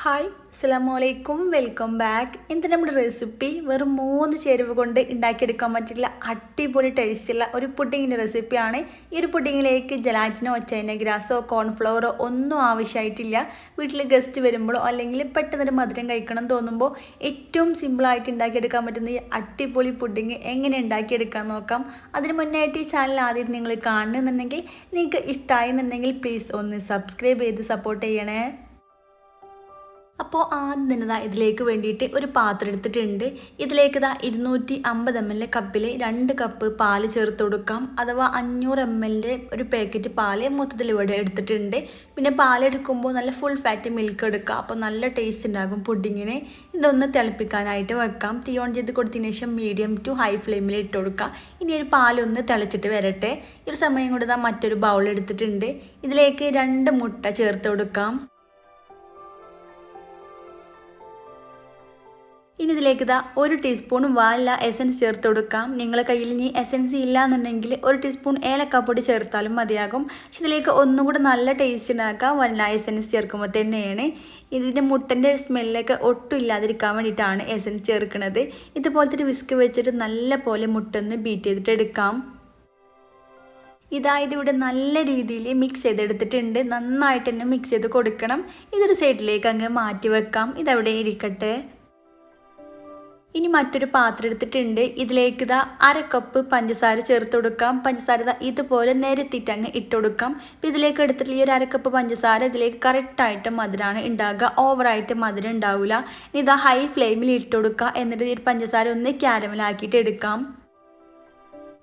Hi അസ്സലാമലൈക്കും welcome back. ഇന്നത്തെ നമ്മുടെ റെസിപ്പി വെറും 3 ചേരുവ കൊണ്ട് ഉണ്ടാക്കിയെടുക്കാൻ പറ്റില്ല അടിപൊളി ടേസ്റ്റുള്ള ഒരു പുഡിങ്ങിൻ്റെ റെസിപ്പിയാണ്. ഈ ഒരു പുഡിങ്ങിലേക്ക് ജലാറ്റിനോ ചൈന ഗ്രാസോ കോൺഫ്ലവറോ ഒന്നും ആവശ്യമായിട്ടില്ല. വീട്ടിൽ ഗസ്റ്റ് വരുമ്പോഴോ അല്ലെങ്കിൽ പെട്ടെന്നൊരു മധുരം കഴിക്കണം തോന്നുമ്പോൾ ഏറ്റവും സിമ്പിളായിട്ട് ഉണ്ടാക്കിയെടുക്കാൻ പറ്റുന്ന ഈ അടിപൊളി പുഡിങ് എങ്ങനെ ഉണ്ടാക്കിയെടുക്കാൻ നോക്കാം. അതിന് മുന്നായിട്ട് ഈ ചാനൽ ആദ്യം നിങ്ങൾ കാണുന്നുണ്ടെങ്കിൽ നിങ്ങൾക്ക് ഇഷ്ടമായി എന്നുണ്ടെങ്കിൽ പ്ലീസ് ഒന്ന് സബ്സ്ക്രൈബ് ചെയ്ത് സപ്പോർട്ട് ചെയ്യണേ. അപ്പോൾ ആദ്യം തന്നെ ഇതിലേക്ക് വേണ്ടിയിട്ട് ഒരു പാത്രം എടുത്തിട്ടുണ്ട്. ഇതിലേക്ക് 250 ml കപ്പിൽ 2 കപ്പ് പാൽ ചേർത്ത് കൊടുക്കാം. അഥവാ 500 ml ഒരു പാക്കറ്റ് പാൽ മൊത്തത്തിൽ ഇവിടെ എടുത്തിട്ടുണ്ട്. പിന്നെ പാലെടുക്കുമ്പോൾ നല്ല ഫുൾ ഫാറ്റ് മിൽക്ക് എടുക്കുക. അപ്പോൾ നല്ല ടേസ്റ്റ് ഉണ്ടാകും പുഡിങ്ങിന്. ഇതൊന്ന് തിളപ്പിക്കാനായിട്ട് വെക്കാം. തീ ഓൺ ചെയ്ത് കൊടുത്തതിന് ശേഷം മീഡിയം ടു ഹൈ ഫ്ലെയിമിൽ ഇട്ട് കൊടുക്കാം. ഇനി ഒരു പാലൊന്ന് തിളച്ചിട്ട് വരട്ടെ. ഈ ഒരു സമയം കൊണ്ട് മറ്റൊരു ബൗൾ എടുത്തിട്ടുണ്ട്. ഇതിലേക്ക് 2 മുട്ട ചേർത്ത് കൊടുക്കാം. ഇനി ഇതിലേക്ക് 1 ടീസ്പൂൺ വാനില എസൻസ് ചേർത്ത് കൊടുക്കാം. നിങ്ങളുടെ കയ്യിൽ ഇനി എസൻസ് ഇല്ല എന്നുണ്ടെങ്കിൽ 1 ടീസ്പൂൺ ഏലക്കാപ്പൊടി ചേർത്താലും മതിയാകും. പക്ഷെ ഇതിലേക്ക് ഒന്നും കൂടെ നല്ല ടേസ്റ്റ് ഉണ്ടാക്കാം വാനില എസൻസ് ചേർക്കുമ്പോൾ തന്നെയാണ്. ഇതിൻ്റെ മുട്ടൻ്റെ സ്മെല്ലൊക്കെ ഒട്ടും ഇല്ലാതിരിക്കാൻ വേണ്ടിയിട്ടാണ് എസൻസ് ചേർക്കുന്നത്. ഇതുപോലത്തെ ഒരു വിസ്ക് വെച്ചിട്ട് നല്ല പോലെ മുട്ടൊന്ന് ബീറ്റ് ചെയ്തിട്ട് എടുക്കാം. ഇതിവിടെ നല്ല രീതിയിൽ മിക്സ് ചെയ്തെടുത്തിട്ടുണ്ട്. നന്നായിട്ട് തന്നെ മിക്സ് ചെയ്ത് കൊടുക്കണം. ഇതൊരു സൈഡിലേക്ക് അങ്ങ് മാറ്റി വെക്കാം. ഇതവിടെ ഇരിക്കട്ടെ. ഇനി മറ്റൊരു പാത്രം എടുത്തിട്ടുണ്ട്. ഇതിലേക്ക് 1/2 കപ്പ് പഞ്ചസാര ചേർത്ത് കൊടുക്കാം. പഞ്ചസാര ഇതുപോലെ നിരത്തിയിട്ട് അങ്ങ് ഇട്ട് കൊടുക്കാം. ഇതിലേക്ക് എടുത്തിട്ടുള്ള ഈ ഒരു 1/2 കപ്പ് പഞ്ചസാര ഇതിലേക്ക് കറക്റ്റായിട്ട് മധുരമാണ് ഉണ്ടാകുക. ഓവറായിട്ട് മധുരം ഉണ്ടാവില്ല. ഇനി ഹൈ ഫ്ലെയിമിൽ ഇട്ട് കൊടുക്കുക. എന്നിട്ട് ഈ പഞ്ചസാര ഒന്ന് ക്യാരമലാക്കിയിട്ട് എടുക്കാം.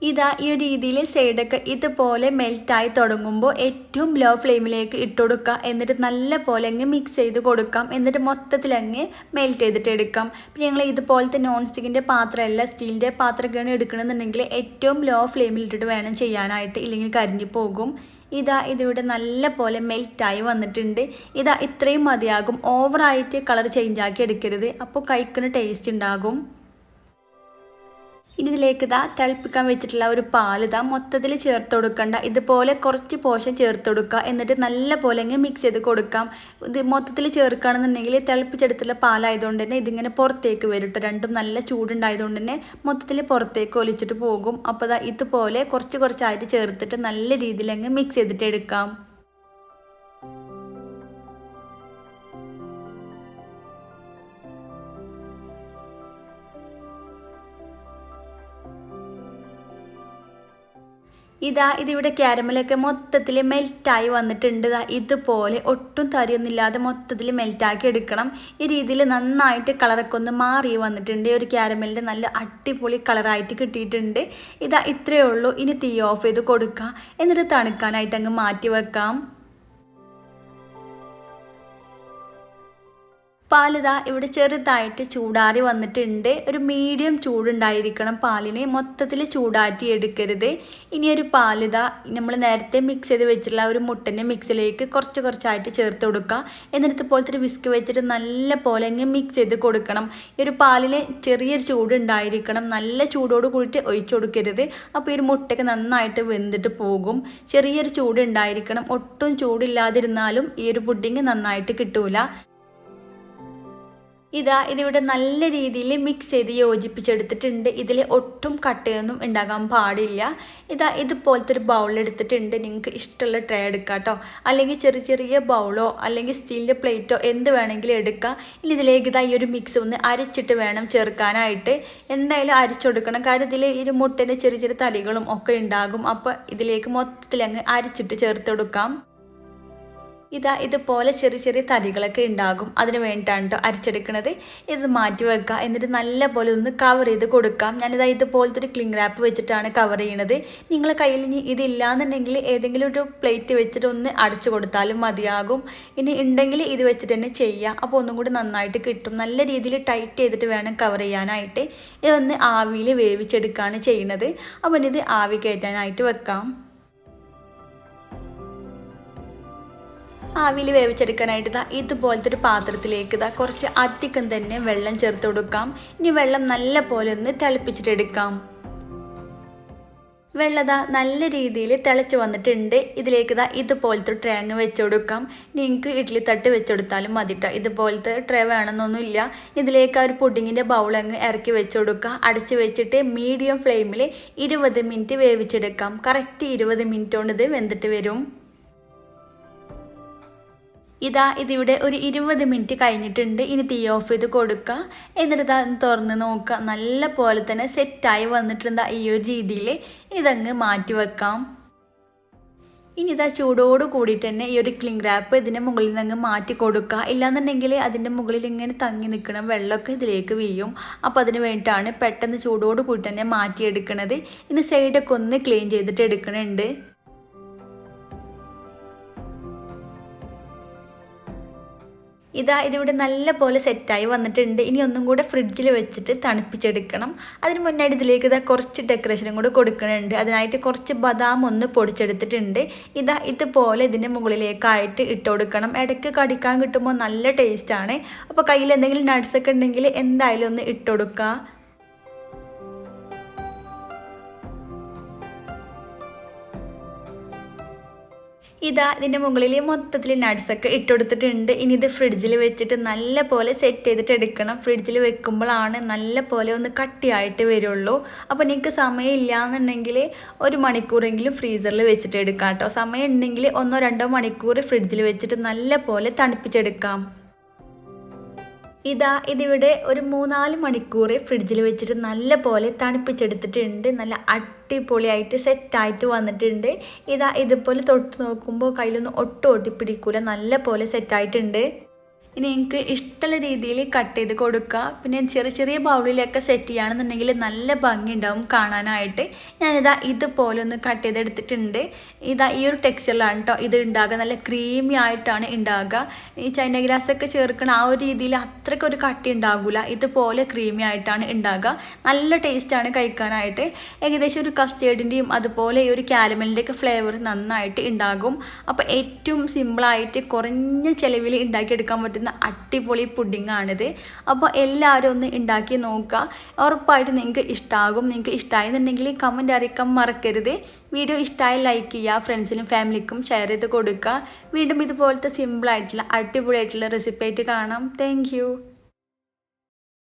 ഈ ഒരു രീതിയിൽ സൈഡൊക്കെ ഇതുപോലെ മെൽറ്റായി തുടങ്ങുമ്പോൾ ഏറ്റവും ലോ ഫ്ലെയിമിലേക്ക് ഇട്ട് കൊടുക്കുക. എന്നിട്ട് നല്ല പോലെ അങ്ങ് മിക്സ് ചെയ്ത് കൊടുക്കാം. എന്നിട്ട് മൊത്തത്തിൽ അങ്ങ് മെൽറ്റ് ചെയ്തിട്ട് എടുക്കാം. പിന്നെ ഞങ്ങൾ ഇതുപോലത്തെ നോൺ സ്റ്റിക്കിൻ്റെ പാത്രമല്ല സ്റ്റീലിൻ്റെ പാത്രമൊക്കെയാണ് എടുക്കണമെന്നുണ്ടെങ്കിൽ ഏറ്റവും ലോ ഫ്ലെയിമിൽ ഇട്ടിട്ട് വേണം ചെയ്യാനായിട്ട്, ഇല്ലെങ്കിൽ കരിഞ്ഞു പോകും. ഇതിവിടെ നല്ല പോലെ മെൽറ്റായി വന്നിട്ടുണ്ട്. ഇത്രയും മതിയാകും. ഓവറായിട്ട് കളർ ചേഞ്ച് ആക്കി എടുക്കരുത്. അപ്പോൾ കഴിക്കുന്ന ടേസ്റ്റ് ഉണ്ടാകും. ഇനി ഇതിലേക്ക് തിളപ്പിക്കാൻ വെച്ചിട്ടുള്ള ഒരു പാൽ മൊത്തത്തിൽ ചേർത്ത് കൊടുക്കണ്ട. ഇതുപോലെ കുറച്ച് പോർഷൻ ചേർത്ത് കൊടുക്കുക. എന്നിട്ട് നല്ല പോലെ അങ്ങ് മിക്സ് ചെയ്ത് കൊടുക്കാം. ഇത് മൊത്തത്തിൽ ചേർക്കുകയാണെന്നുണ്ടെങ്കിൽ തിളപ്പിച്ചെടുത്തുള്ള പാലായതുകൊണ്ട് തന്നെ ഇതിങ്ങനെ പുറത്തേക്ക് വരും കേട്ടോ. രണ്ടും നല്ല ചൂടുണ്ടായതുകൊണ്ട് തന്നെ മൊത്തത്തിൽ പുറത്തേക്ക് ഒലിച്ചിട്ട് പോകും. അപ്പോൾ ഇതുപോലെ കുറച്ച് കുറച്ചായിട്ട് ചേർത്തിട്ട് നല്ല രീതിയിൽ അങ്ങ് മിക്സ് ചെയ്തിട്ട് എടുക്കാം. ഇതിവിടെ ക്യാരമലൊക്കെ മൊത്തത്തിൽ മെൽറ്റായി വന്നിട്ടുണ്ട്. ഇതുപോലെ ഒട്ടും തരിയൊന്നുമില്ലാതെ മൊത്തത്തിൽ മെൽറ്റാക്കി എടുക്കണം. ഈ രീതിയിൽ നന്നായിട്ട് കളറൊക്കെ ഒന്ന് മാറി വന്നിട്ടുണ്ട്. ഒരു ക്യാരമലിൻ്റെ നല്ല അടിപൊളി കളറായിട്ട് കിട്ടിയിട്ടുണ്ട്. ഇത്രയേ ഉള്ളൂ. ഇനി തീ ഓഫ് ചെയ്ത് കൊടുക്കുക. എന്നിട്ട് തണുക്കാനായിട്ട് അങ്ങ് മാറ്റി വെക്കാം. പാലിതാ ഇവിടെ ചെറുതായിട്ട് ചൂടാറി വന്നിട്ടുണ്ട്. ഒരു മീഡിയം ചൂടുണ്ടായിരിക്കണം പാലിന്. മൊത്തത്തിൽ ചൂടാറ്റി എടുക്കരുത്. ഇനിയൊരു പാലിതാ നമ്മൾ നേരത്തെ മിക്സ് ചെയ്ത് വെച്ചിട്ടുള്ള ഒരു മുട്ടൻ്റെ മിക്സിലേക്ക് കുറച്ച് കുറച്ചായിട്ട് ചേർത്ത് കൊടുക്കുക. എന്നിട്ട് പോലത്തെ ഒരു വിസ്ക് വെച്ചിട്ട് നല്ല പോലെ അങ്ങ് മിക്സ് ചെയ്ത് കൊടുക്കണം. ഈ ഒരു പാലിന് ചെറിയൊരു ചൂടുണ്ടായിരിക്കണം. നല്ല ചൂടോട് കൂടിയിട്ട് ഒഴിച്ചു കൊടുക്കരുത്. അപ്പോൾ ഈ ഒരു മുട്ടയൊക്കെ നന്നായിട്ട് വെന്തിട്ട് പോകും. ചെറിയൊരു ചൂടുണ്ടായിരിക്കണം. ഒട്ടും ചൂടില്ലാതിരുന്നാലും ഈ ഒരു പുഡിങ് നന്നായിട്ട് കിട്ടൂല. ഇതിവിടെ നല്ല രീതിയിൽ മിക്സ് ചെയ്ത് യോജിപ്പിച്ചെടുത്തിട്ടുണ്ട്. ഇതിൽ ഒട്ടും കട്ടയൊന്നും ഉണ്ടാകാൻ പാടില്ല. ഇതുപോലത്തെ ഒരു ബൗൾ എടുത്തിട്ടുണ്ട്. നിങ്ങൾക്ക് ഇഷ്ടമുള്ള ട്രേ എടുക്കാം കേട്ടോ. അല്ലെങ്കിൽ ചെറിയ ചെറിയ ബൗളോ അല്ലെങ്കിൽ സ്റ്റീലിൻ്റെ പ്ലേറ്റോ എന്ത് വേണമെങ്കിലും എടുക്കാം. ഇനി ഇതിലേക്ക് ഈ ഒരു മിക്സ് ഒന്ന് അരച്ചിട്ട് വേണം ചേർക്കാനായിട്ട്. എന്തായാലും അരച്ചെടുക്കണം. കാരണം ഇതിൽ ഈ ഒരു മുട്ടേൻ്റെ ചെറിയ ചെറിയ തടികളും ഒക്കെ ഉണ്ടാകും. അപ്പോൾ ഇതിലേക്ക് മൊത്തത്തിൽ അങ്ങ് അരച്ചിട്ട് ചേർത്ത് കൊടുക്കാം. ഇതുപോലെ ചെറിയ ചെറിയ തടികളൊക്കെ ഉണ്ടാകും. അതിന് വേണ്ടിയിട്ടാണ് കേട്ടോ അരച്ചെടുക്കുന്നത്. ഇത് മാറ്റി വെക്കുക. എന്നിട്ട് നല്ല പോലെ ഒന്ന് കവർ ചെയ്ത് കൊടുക്കാം. ഇതുപോലത്തെ ഒരു ക്ലിംഗ് റാപ്പ് വെച്ചിട്ടാണ് കവർ ചെയ്യണത്. നിങ്ങളെ കയ്യിൽ ഇനി ഇതില്ലാന്നുണ്ടെങ്കിൽ ഏതെങ്കിലും ഒരു പ്ലേറ്റ് വെച്ചിട്ട് ഒന്ന് അടച്ചു കൊടുത്താലും മതിയാകും. ഇനി ഉണ്ടെങ്കിൽ ഇത് വെച്ചിട്ട് തന്നെ ചെയ്യാം. അപ്പോൾ ഒന്നും കൂടി നന്നായിട്ട് കിട്ടും. നല്ല രീതിയിൽ ടൈറ്റ് ചെയ്തിട്ട് വേണം കവർ ചെയ്യാനായിട്ട്. ഇതൊന്ന് ആവിയിൽ വേവിച്ചെടുക്കുകയാണ് ചെയ്യുന്നത്. അപ്പോൾ ഇത് ആവി കയറ്റാനായിട്ട് വെക്കാം. ആവിയിൽ വേവിച്ചെടുക്കാനായിട്ട് ഇതുപോലത്തെ ഒരു പാത്രത്തിലേക്ക് കുറച്ച് അധികം തന്നെ വെള്ളം ചേർത്ത് കൊടുക്കാം. ഇനി വെള്ളം നല്ല പോലെ ഒന്ന് തിളപ്പിച്ചിട്ടെടുക്കാം. വെള്ളത നല്ല രീതിയിൽ തിളച്ച് വന്നിട്ടുണ്ട്. ഇതിലേക്ക് ഇതുപോലത്തെ ട്രേ അങ്ങ് വെച്ച് കൊടുക്കാം. നിങ്ങൾക്ക് ഇഡ്ഡലി തട്ട് വെച്ച് കൊടുത്താലും മതിട്ടോ. ഇതുപോലത്തെ ട്രേ വേണമെന്നൊന്നുമില്ല. ഇതിലേക്ക് ഒരു പുഡിങ്ങിൻ്റെ ബൗളങ്ങ് ഇറക്കി വെച്ച് കൊടുക്കുക. അടച്ച് വെച്ചിട്ട് മീഡിയം ഫ്ലെയിമിൽ 20 മിനിറ്റ് വേവിച്ചെടുക്കാം. കറക്റ്റ് 20 മിനിറ്റ് കൊണ്ട് ഇത് വെന്തിട്ട് വരും. ഇതിവിടെ ഒരു 20 മിനിറ്റ് കഴിഞ്ഞിട്ടുണ്ട്. ഇനി തീ ഓഫ് ചെയ്ത് കൊടുക്കുക. എന്നിട്ട് തുറന്ന് നോക്കുക. നല്ല പോലെ തന്നെ സെറ്റായി വന്നിട്ടുണ്ട്. ഈ ഒരു രീതിയിൽ ഇതങ്ങ് മാറ്റി വെക്കാം. ഇനി ചൂടോട് കൂടിയിട്ട് തന്നെ ഈ ഒരു ക്ലിംഗ് റാപ്പ് ഇതിൻ്റെ മുകളിൽ നിന്ന് മാറ്റി കൊടുക്കുക. ഇല്ലാന്നുണ്ടെങ്കിൽ അതിൻ്റെ മുകളിൽ ഇങ്ങനെ തങ്ങി നിൽക്കണം, വെള്ളമൊക്കെ ഇതിലേക്ക് വീഴും. അപ്പോൾ അതിന് വേണ്ടിയിട്ടാണ് പെട്ടെന്ന് ചൂടോട് കൂടി തന്നെ മാറ്റിയെടുക്കുന്നത്. ഇനി സൈഡൊക്കെ ഒന്ന് ക്ലീൻ ചെയ്തിട്ട് എടുക്കണുണ്ട്. ഇതിവിടെ നല്ല പോലെ സെറ്റായി വന്നിട്ടുണ്ട്. ഇനി ഒന്നും കൂടെ ഫ്രിഡ്ജിൽ വെച്ചിട്ട് തണുപ്പിച്ചെടുക്കണം. അതിന് മുന്നായിട്ട് ഇതിലേക്ക് കുറച്ച് ഡെക്കറേഷനും കൂടെ കൊടുക്കുന്നുണ്ട്. അതിനായിട്ട് കുറച്ച് ബദാം ഒന്ന് പൊടിച്ചെടുത്തിട്ടുണ്ട്. ഇതുപോലെ ഇതിൻ്റെ മുകളിലേക്കായിട്ട് ഇട്ട് കൊടുക്കണം. ഇടയ്ക്ക് കടിക്കാൻ കിട്ടുമ്പോൾ നല്ല ടേസ്റ്റാണ്. അപ്പോൾ കയ്യിൽ എന്തെങ്കിലും നട്ട്സൊക്കെ ഉണ്ടെങ്കിൽ എന്തായാലും ഒന്ന് ഇട്ട് കൊടുക്കുക. ഇതിൻ്റെ മുകളിൽ മൊത്തത്തിൽ നട്ട്സൊക്കെ ഇട്ടുകൊടുത്തിട്ടുണ്ട്. ഇനി ഇത് ഫ്രിഡ്ജിൽ വെച്ചിട്ട് നല്ല പോലെ സെറ്റ് ചെയ്തിട്ട് എടുക്കണം. ഫ്രിഡ്ജിൽ വെക്കുമ്പോഴാണ് നല്ല പോലെ ഒന്ന് കട്ടിയായിട്ട് വരുള്ളൂ. അപ്പോൾ നിങ്ങൾക്ക് സമയം ഇല്ലയെന്നുണ്ടെങ്കിൽ 1 മണിക്കൂറെങ്കിലും ഫ്രീസറിൽ വെച്ചിട്ട് എടുക്കാം കേട്ടോ. സമയം ഉണ്ടെങ്കിൽ 1-2 മണിക്കൂർ ഫ്രിഡ്ജിൽ വെച്ചിട്ട് നല്ല പോലെ തണുപ്പിച്ചെടുക്കാം. ഇതിവിടെ ഒരു 3-4 മണിക്കൂർ ഫ്രിഡ്ജിൽ വെച്ചിട്ട് നല്ല പോലെ തണുപ്പിച്ചെടുത്തിട്ടുണ്ട്. നല്ല അടിപൊളിയായിട്ട് സെറ്റായിട്ട് വന്നിട്ടുണ്ട്. ഇതുപോലെ തൊട്ട് നോക്കുമ്പോൾ കയ്യിലൊന്നും ഒട്ടും ഒട്ടിപ്പിടിക്കൂല. നല്ല പോലെ സെറ്റായിട്ടുണ്ട്. ഇനി നിങ്ങൾക്ക് ഇഷ്ടമുള്ള രീതിയിൽ കട്ട് ചെയ്ത് കൊടുക്കുക. പിന്നെ ചെറിയ ചെറിയ ബൗളിലൊക്കെ സെറ്റ് ചെയ്യുകയാണെന്നുണ്ടെങ്കിൽ നല്ല ഭംഗി ഉണ്ടാവും കാണാനായിട്ട്. ഇതുപോലെ ഒന്ന് കട്ട് ചെയ്തെടുത്തിട്ടുണ്ട്. ഈ ഒരു ടെക്സ്ചറിലാണ് കേട്ടോ ഇത് ഉണ്ടാകുക. നല്ല ക്രീമി ആയിട്ടാണ് ഉണ്ടാകുക. ഈ ചൈന ഗ്രാസൊക്കെ ചേർക്കണ ആ ഒരു രീതിയിൽ അത്രയ്ക്കൊരു കട്ടി ഉണ്ടാകില്ല. ഇതുപോലെ ക്രീമി ആയിട്ടാണ് ഉണ്ടാകുക. നല്ല ടേസ്റ്റാണ് കഴിക്കാനായിട്ട്. ഏകദേശം ഒരു കസ്റ്റേർഡിൻ്റെയും അതുപോലെ ഈ ഒരു കാരമലിൻ്റെയൊക്കെ ഫ്ലേവർ നന്നായിട്ട് ഉണ്ടാകും. അപ്പോൾ ഏറ്റവും സിമ്പിളായിട്ട് കുറഞ്ഞ ചിലവിൽ ഉണ്ടാക്കിയെടുക്കാൻ പറ്റുന്ന അടിപൊളി പുഡിങ്ങാണിത്. അപ്പോൾ എല്ലാവരും ഒന്ന് ഉണ്ടാക്കി നോക്കുക. ഉറപ്പായിട്ട് നിങ്ങൾക്ക് ഇഷ്ടമാകും. നിങ്ങൾക്ക് ഇഷ്ടമായെന്നുണ്ടെങ്കിൽ കമൻറ്റ് അറിയിക്കാൻ മറക്കരുത്. വീഡിയോ ഇഷ്ടമായി ലൈക്ക് ചെയ്യുക. ഫ്രണ്ട്സിനും ഫാമിലിക്കും ഷെയർ ചെയ്ത് കൊടുക്കുക. വീണ്ടും ഇതുപോലത്തെ സിമ്പിളായിട്ടുള്ള അടിപൊളിയായിട്ടുള്ള റെസിപ്പി ആയിട്ട് കാണാം. താങ്ക്